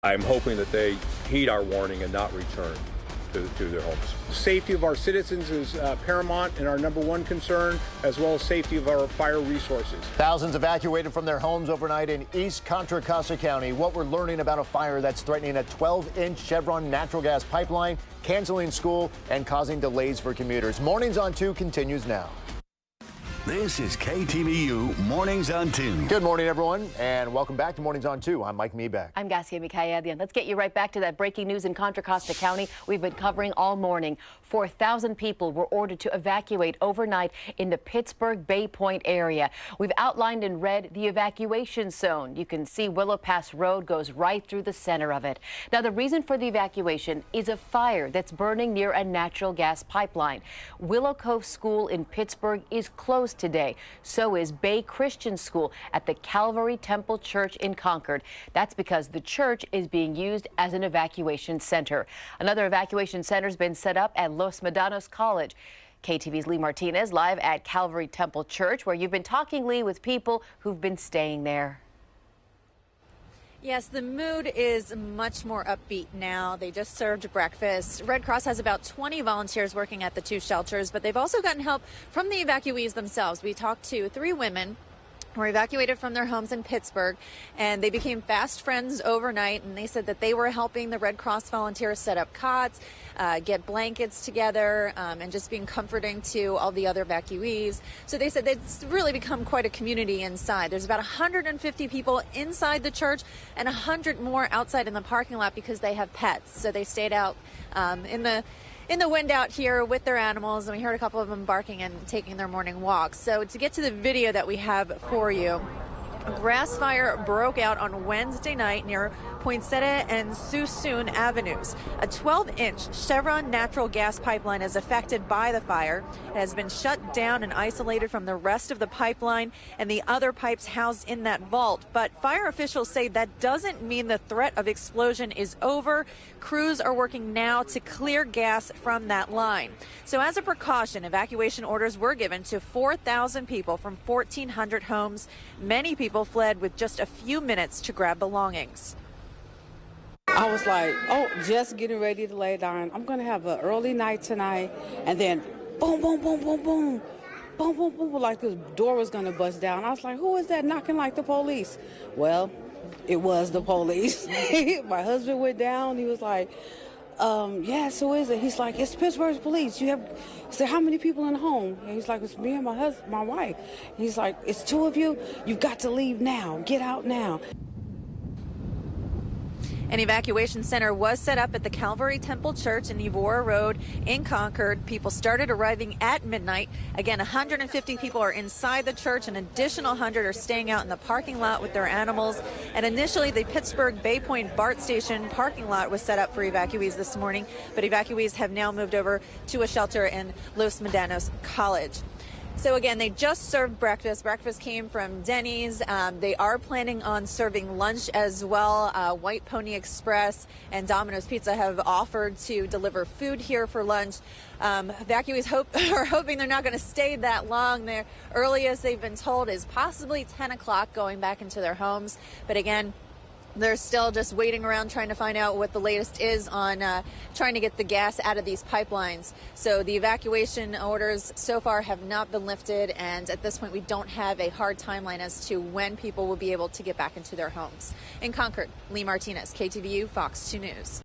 I'm hoping that they heed our warning and not return to their homes. Safety of our citizens is paramount and our #1 concern, as well as safety of our fire resources. Thousands evacuated from their homes overnight in East Contra Costa County. What we're learning about a fire that's threatening a 12-inch Chevron Natural Gas Pipeline, canceling school, and causing delays for commuters. Mornings on 2 continues now. This is KTVU Mornings on 2. Good morning, everyone, and welcome back to Mornings on 2. I'm Mike Meebeck. I'm Gassia Mikayedian. Let's get you right back to that breaking news in Contra Costa County we've been covering all morning. 4,000 people were ordered to evacuate overnight in the Pittsburgh Bay Point area. We've outlined in red the evacuation zone. You can see Willow Pass Road goes right through the center of it. Now, the reason for the evacuation is a fire that's burning near a natural gas pipeline. Willow Cove School in Pittsburgh is closed today. So is Bay Christian School at the Calvary Temple Church in Concord. That's because the church is being used as an evacuation center. Another evacuation center has been set up at Los Medanos College. KTV's Lee Martinez live at Calvary Temple Church, where you've been talking, Lee, with people who've been staying there. Yes, the mood is much more upbeat now. They just served breakfast. Red Cross has about 20 volunteers working at the 2 shelters, but they've also gotten help from the evacuees themselves. We talked to 3 women who were evacuated from their homes in Pittsburgh, and they became fast friends overnight, and they said that they were helping the Red Cross volunteers set up cots, get blankets together, and just being comforting to all the other evacuees. So they said it's really become quite a community inside. There's about 150 people inside the church and 100 more outside in the parking lot because they have pets. So they stayed out in the wind out here with their animals, and we heard a couple of them barking and taking their morning walks. So to get to the video that we have for you, a grass fire broke out on Wednesday night near Poinsett and Suisun Avenues. A 12-inch Chevron Natural Gas Pipeline is affected by the fire. It has been shut down and isolated from the rest of the pipeline and the other pipes housed in that vault. But fire officials say that doesn't mean the threat of explosion is over. Crews are working now to clear gas from that line. So as a precaution, evacuation orders were given to 4,000 people from 1,400 homes. Many people fled with just a few minutes to grab belongings. I was like, oh, just getting ready to lay down. I'm going to have an early night tonight. And then boom, boom, boom, boom, boom, boom, boom, boom, like the door was going to bust down. I was like, who is that knocking like the police? Well, it was the police. My husband went down. He was like, yes, who is it? He's like, it's Pittsburgh police. He said, how many people in the home? And he's like, it's me and my husband, my wife. He's like, it's 2 of you. You've got to leave now. Get out now. An evacuation center was set up at the Calvary Temple Church in Evora Road in Concord. People started arriving at midnight. Again, 150 people are inside the church. An additional 100 are staying out in the parking lot with their animals. And initially, the Pittsburgh Bay Point BART station parking lot was set up for evacuees this morning, but evacuees have now moved over to a shelter in Los Medanos College. So again, they just served breakfast. Breakfast came from Denny's. They are planning on serving lunch as well. White Pony Express and Domino's Pizza have offered to deliver food here for lunch. Evacuees are hoping they're not going to stay that long. Their earliest they've been told is possibly 10 o'clock going back into their homes. But again, they're still just waiting around trying to find out what the latest is on trying to get the gas out of these pipelines. So the evacuation orders so far have not been lifted, and at this point we don't have a hard timeline as to when people will be able to get back into their homes. In Concord, Lee Martinez, KTVU, Fox 2 News.